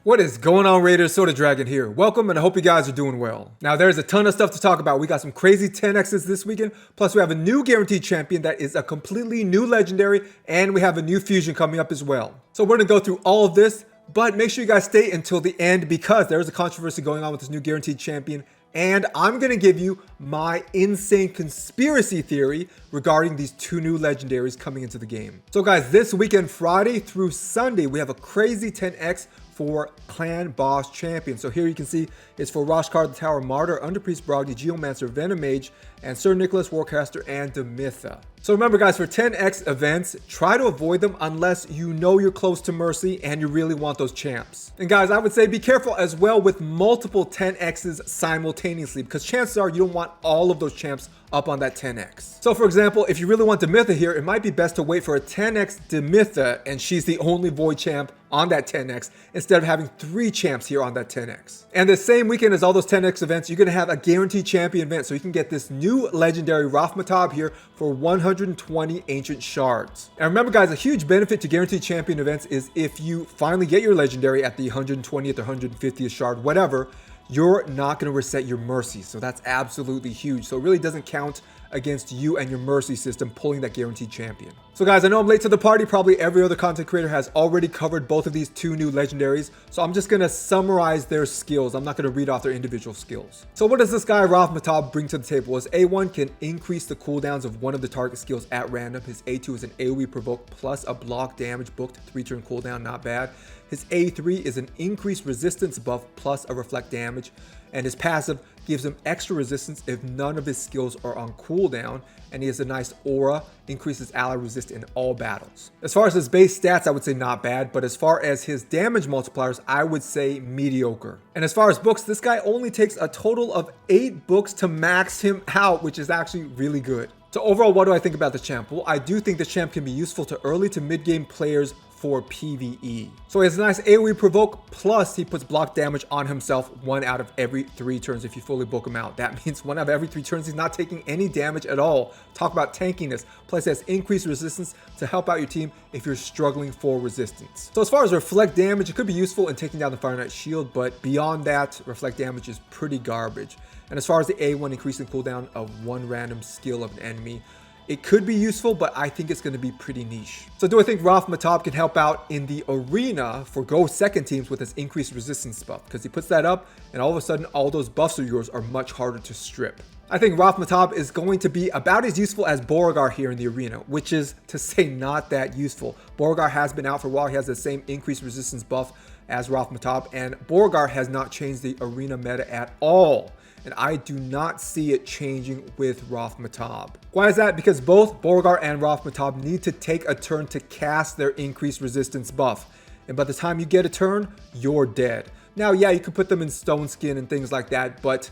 What is going on, Raiders? Soda Dragon here. Welcome, and I hope you guys are doing well. Now, there's a ton of stuff to talk about. We got some crazy 10Xs this weekend, plus we have a new guaranteed champion that is a completely new legendary, and we have a new fusion coming up as well. So we're going to go through all of this, but make sure you guys stay until the end because there is a controversy going on with this new guaranteed champion, and I'm going to give you my insane conspiracy theory regarding these two new legendaries coming into the game. So guys, this weekend, Friday through Sunday, we have a crazy 10X for Clan Boss Champion. So here you can see it's for Roshkar the Tower Martyr, Underpriest Brogdy, Geomancer, Venomage, and Sir Nicholas Warcaster, and Demitha. So remember guys, for 10X events, try to avoid them unless you know you're close to Mercy and you really want those champs. And guys, I would say be careful as well with multiple 10Xs simultaneously because chances are you don't want all of those champs up on that 10X. So for example, if you really want Demitha here, it might be best to wait for a 10X Demitha and she's the only void champ on that 10X instead of having 3 champs here on that 10X. And the same weekend as all those 10X events, you're going to have a guaranteed champion event, so you can get this new legendary Raf-Matab here for 120 ancient shards. And remember guys, a huge benefit to guaranteed champion events is if you finally get your legendary at the 120th or 150th shard, whatever, you're not going to reset your mercy. So that's absolutely huge. So it really doesn't count against you and your mercy system pulling that guaranteed champion. So guys, I know I'm late to the party. Probably every other content creator has already covered both of these two new legendaries. So I'm just going to summarize their skills. I'm not going to read off their individual skills. So what does this guy Raf-Matab bring to the table? His A1 can increase the cooldowns of one of the target skills at random. His A2 is an AoE provoke plus a block damage booked 3-turn cooldown, not bad. His A3 is an increased resistance buff plus a reflect damage. And his passive gives him extra resistance if none of his skills are on cooldown, and he has a nice aura, increases ally resist in all battles. As far as his base stats, I would say not bad, but as far as his damage multipliers, I would say mediocre. And as far as books, this guy only takes a total of 8 books to max him out, which is actually really good. So overall, what do I think about the champ? Well, I do think the champ can be useful to early to mid-game players for PvE. So he has a nice AoE provoke, plus he puts block damage on himself 1 out of every 3 turns if you fully book him out. That means 1 out of every 3 turns he's not taking any damage at all. Talk about tankiness. Plus he has increased resistance to help out your team if you're struggling for resistance. So as far as reflect damage, it could be useful in taking down the Fire Knight shield, but beyond that, reflect damage is pretty garbage. And as far as the A1 increasing cooldown of 1 random skill of an enemy, it could be useful, but I think it's going to be pretty niche. So do I think Raf-Matab can help out in the arena for Go second teams with his increased resistance buff? Because he puts that up and all of a sudden all those buffs of yours are much harder to strip. I think Raf-Matab is going to be about as useful as Beauregard here in the arena, which is to say not that useful. Beauregard has been out for a while. He has the same increased resistance buff as Raf-Matab, and Beauregard has not changed the arena meta at all. And I do not see it changing with Raf-Matab. Why is that? Because both Beauregard and Raf-Matab need to take a turn to cast their increased resistance buff. And by the time you get a turn, you're dead. Now, yeah, you could put them in Stone Skin and things like that, but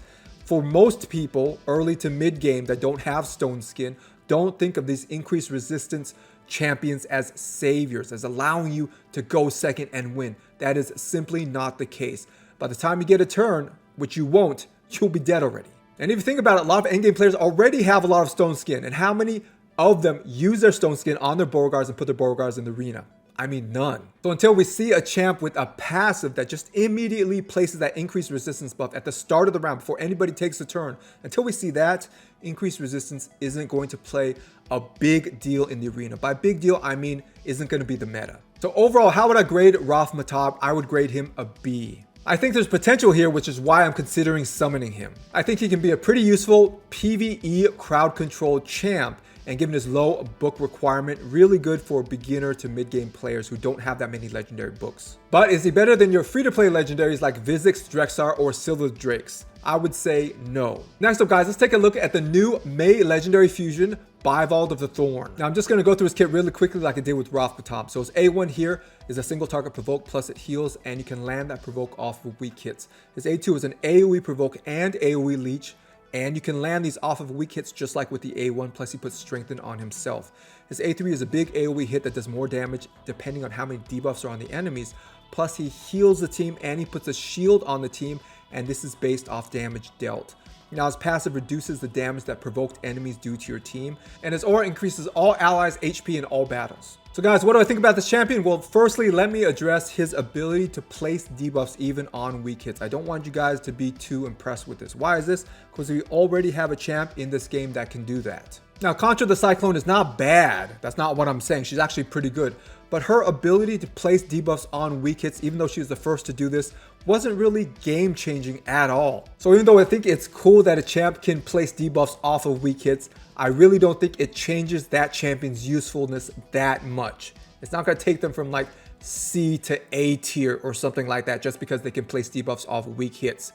for most people, early to mid game that don't have Stone Skin, don't think of these increased resistance champions as saviors, as allowing you to go second and win. That is simply not the case. By the time you get a turn, which you won't, you'll be dead already. And if you think about it, a lot of endgame players already have a lot of Stone Skin. And how many of them use their Stone Skin on their Beauregards and put their Beauregards in the arena? I mean, none. So until we see a champ with a passive that just immediately places that increased resistance buff at the start of the round before anybody takes a turn, until we see that, increased resistance isn't going to play a big deal in the arena. By big deal, I mean isn't going to be the meta. So overall, how would I grade Raf-Matab? I would grade him a B. I think there's potential here, which is why I'm considering summoning him. I think he can be a pretty useful PvE crowd control champ, and given his low book requirement, really good for beginner to mid-game players who don't have that many legendary books. But is he better than your free-to-play legendaries like Vizix, Drexar, or Silver Drakes? I would say no. Next up guys, let's take a look at the new May legendary fusion, Bivald of the Thorn. Now I'm just going to go through his kit really quickly like I did with Raf-Matab. So his A1 here is a single target provoke plus it heals, and you can land that provoke off of weak hits. His A2 is an AoE provoke and AoE leech, and you can land these off of weak hits just like with the A1, plus he puts strengthen on himself. His A3 is a big AoE hit that does more damage depending on how many debuffs are on the enemies, plus he heals the team and he puts a shield on the team, and this is based off damage dealt. Now his passive reduces the damage that provoked enemies do to your team, and his aura increases all allies' HP in all battles. So guys, what do I think about this champion? Well, firstly, let me address his ability to place debuffs even on weak hits. I don't want you guys to be too impressed with this. Why is this? Because we already have a champ in this game that can do that. Now, Contra the Cyclone is not bad. That's not what I'm saying. She's actually pretty good. But her ability to place debuffs on weak hits, even though she was the first to do this, wasn't really game changing at all. So even though I think it's cool that a champ can place debuffs off of weak hits, I really don't think it changes that champion's usefulness that much. It's not going to take them from like C to A tier or something like that just because they can place debuffs off of weak hits.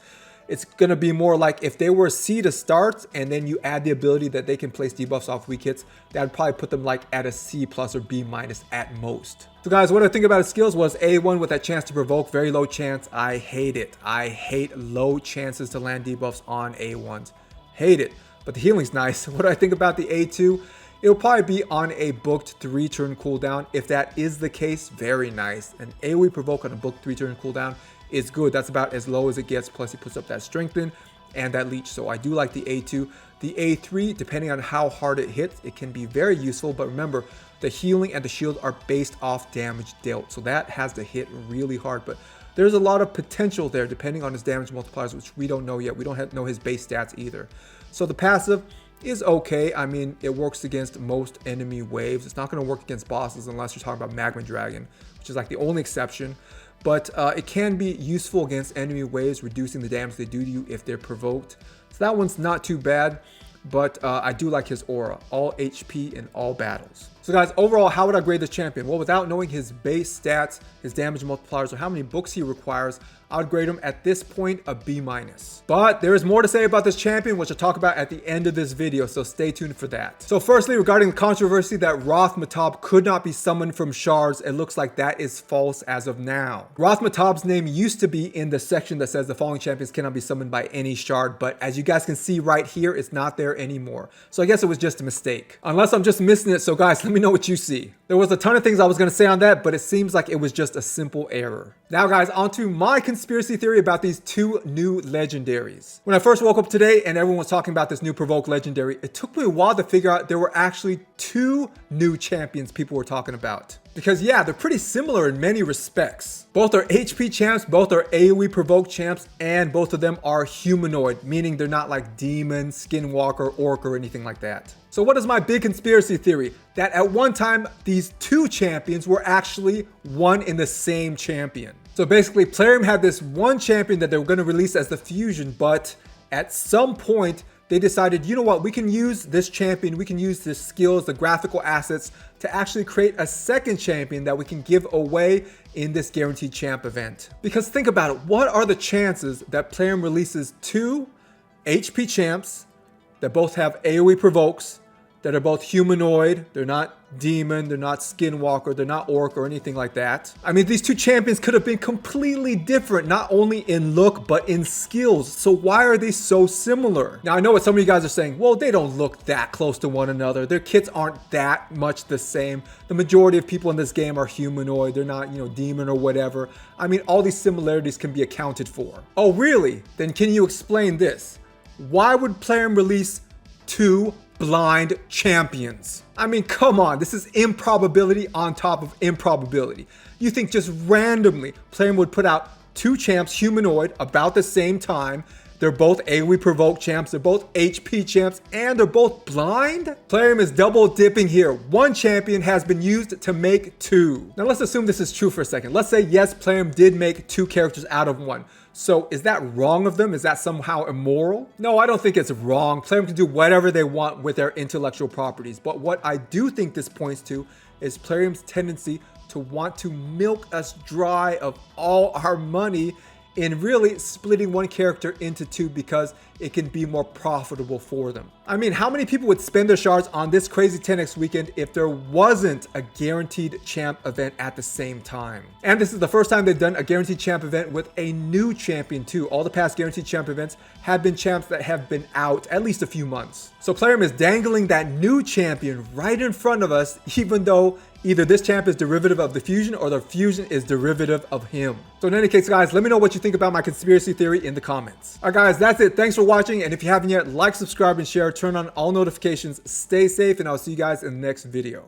It's going to be more like if they were C to start and then you add the ability that they can place debuffs off weak hits, that would probably put them like at a C+ or B- at most. So guys, what I think about his skills was A1 with that chance to provoke, very low chance. I hate it. I hate low chances to land debuffs on A1s. Hate it. But the healing's nice. What do I think about the A2? It'll probably be on a booked 3-turn cooldown. If that is the case, very nice. An AoE provoke on a booked 3-turn cooldown is good. That's about as low as it gets. Plus he puts up that strengthen and that leech. So I do like the A2. The A3, depending on how hard it hits, it can be very useful. But remember, the healing and the shield are based off damage dealt. So that has to hit really hard. But there's a lot of potential there depending on his damage multipliers, which we don't know yet. We don't know his base stats either. So the passive is okay. I mean, it works against most enemy waves. It's not going to work against bosses unless you're talking about Magma Dragon, which is like the only exception. But it can be useful against enemy waves, reducing the damage they do to you if they're provoked. So that one's not too bad, but I do like his aura, all HP in all battles. So guys, overall, how would I grade this champion? Well, without knowing his base stats, his damage multipliers, or how many books he requires, I would grade him at this point a B-. But there is more to say about this champion, which I'll talk about at the end of this video, so stay tuned for that. So firstly, regarding the controversy that Raf-Matab could not be summoned from shards, it looks like that is false as of now. Raf-Matab's name used to be in the section that says the following champions cannot be summoned by any shard, but as you guys can see right here, it's not there anymore. So I guess it was just a mistake. Unless I'm just missing it, so guys, let me know what you see. There was a ton of things I was going to say on that, but it seems like it was just a simple error. Now guys, onto my conspiracy theory about these two new legendaries. When I first woke up today and everyone was talking about this new provoke legendary, it took me a while to figure out there were actually two new champions people were talking about. Because yeah, they're pretty similar in many respects. Both are HP champs, both are AoE provoke champs, and both of them are humanoid, meaning they're not like demon, skinwalker, orc, or anything like that. So what is my big conspiracy theory? That at one time, these two champions were actually one in the same champion. So basically, Plarium had this one champion that they were going to release as the fusion, but at some point, they decided, you know what, we can use this champion, we can use the skills, the graphical assets to actually create a second champion that we can give away in this guaranteed champ event. Because think about it, what are the chances that Plarium releases two HP champs that both have AoE provokes, that are both humanoid, they're not demon, they're not skinwalker, they're not orc or anything like that. I mean, these two champions could have been completely different, not only in look, but in skills. So why are they so similar? Now, I know what some of you guys are saying, well, they don't look that close to one another. Their kits aren't that much the same. The majority of people in this game are humanoid. They're not, you know, demon or whatever. I mean, all these similarities can be accounted for. Oh, really? Then can you explain this? Why would Plarium release two blind champions? I mean, come on, this is improbability on top of improbability. You think just randomly Plarium would put out two champs humanoid about the same time? They're both AoE provoke champs, they're both HP champs, and they're both blind? Plarium is double dipping here. One champion has been used to make two. Now let's assume this is true for a second. Let's say yes, Plarium did make two characters out of one. So is that wrong of them? Is that somehow immoral? No, I don't think it's wrong. Plarium can do whatever they want with their intellectual properties. But what I do think this points to is Plarium's tendency to want to milk us dry of all our money in really splitting one character into two because it can be more profitable for them. I mean, how many people would spend their shards on this crazy 10x weekend if there wasn't a guaranteed champ event at the same time? And this is the first time they've done a guaranteed champ event with a new champion too. All the past guaranteed champ events have been champs that have been out at least a few months. So Plarium is dangling that new champion right in front of us, even though Either this champ is derivative of the fusion or the fusion is derivative of him. So in any case, guys, let me know what you think about my conspiracy theory in the comments. All right, guys, that's it. Thanks for watching. And if you haven't yet, like, subscribe, and share. Turn on all notifications. Stay safe, and I'll see you guys in the next video.